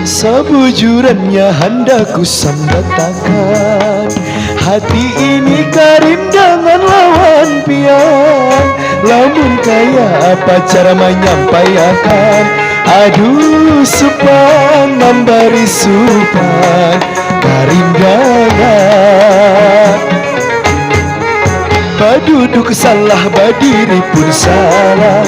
Sebujurannya hendak ku sambatakan, hati ini karindangan lawan pian. Lamun kaya apa cara menyampaikan, aduh supan memberi supan karindangan. Baduduk salah badiri pun salah,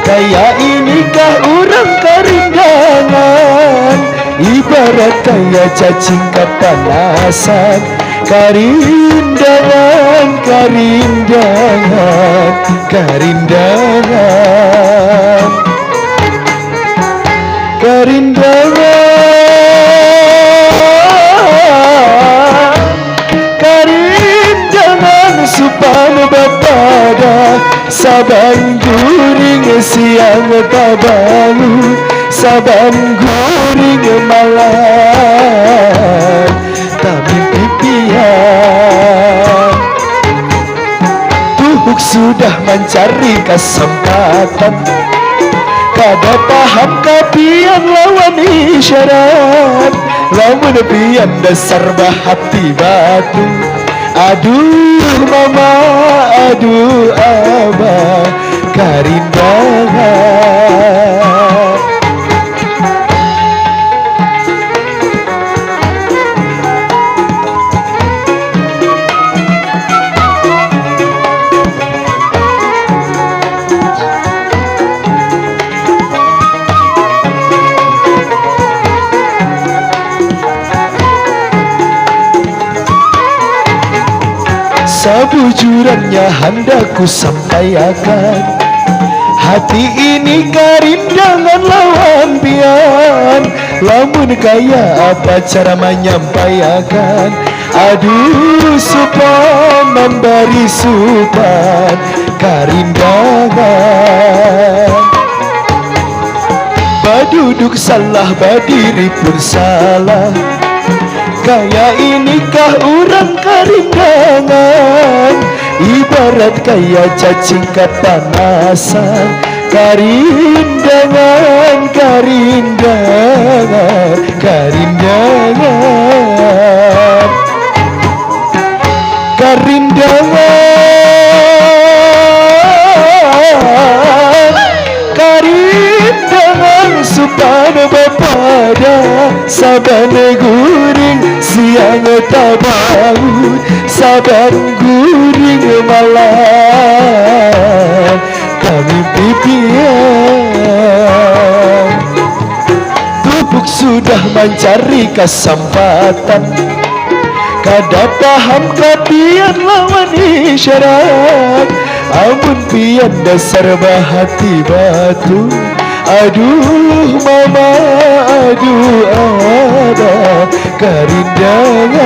kaya inikah orang karindangan. Ibarat kaya cacing kepanasan, karindangan, karindangan, karindangan, karindangan, karindangan supan bapada saban guring siang tabangun, saban guring malam tapi pipian. Tuhuk sudah mencari kesempatan, kada paham kapian lawan isyarat. Lawan pian dasar bahati batu, aduh mama, aduh abah, karindangan. Sebujurannya hendak ku sampaikan, hati ini karindangan lawan pian. Lamun kaya apa cara menyampaikan, aduh supan memberi supan karindangan. Baduduk salah badiri pun salah, kaya inikah orang karindangan. Ibarat kaya cacing kepanasan, karindangan, karindangan, karindangan, karindangan, karindangan supan bapada saban guring siang tabangun, saban guring malam kami pipian. Tuhuk sudah mencari kesempatan, kada paham kapian lawan isyarat. Amun pian dasar bahati batu, aduh mama, aduh ada karindangan.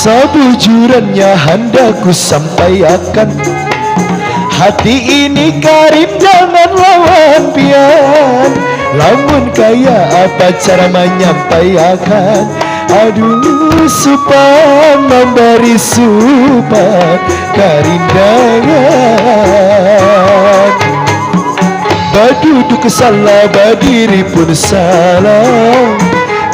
Sebujurannya hendak ku sampaikan, hati ini karindangan lawan pian. Lamun kaya apa cara menyampaikan, aduh supan memberi supan karindangan. Baduduk salah badiri pun salah,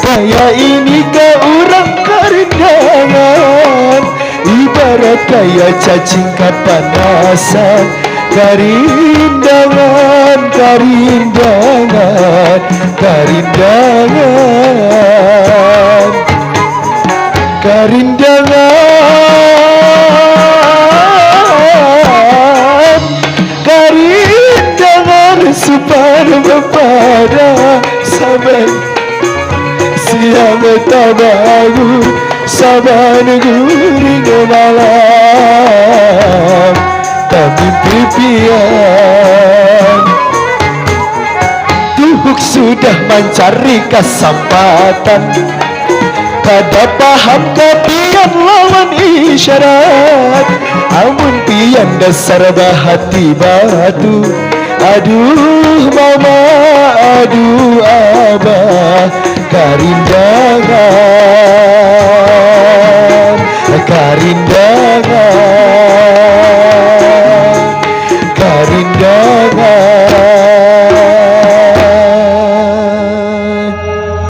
kaya inikah orang karindangan. Ibarat kaya cacing kepanasan, karindangan, karindangan, karindangan, karindangan, karindangan supan bepada siang tabagu saban guring malam tapi pipian Tuhuk sudah mencari kesempatan kada paham kepian lawan isyarat amun pian dasar bahati batu aduh mama aduh abah karindangan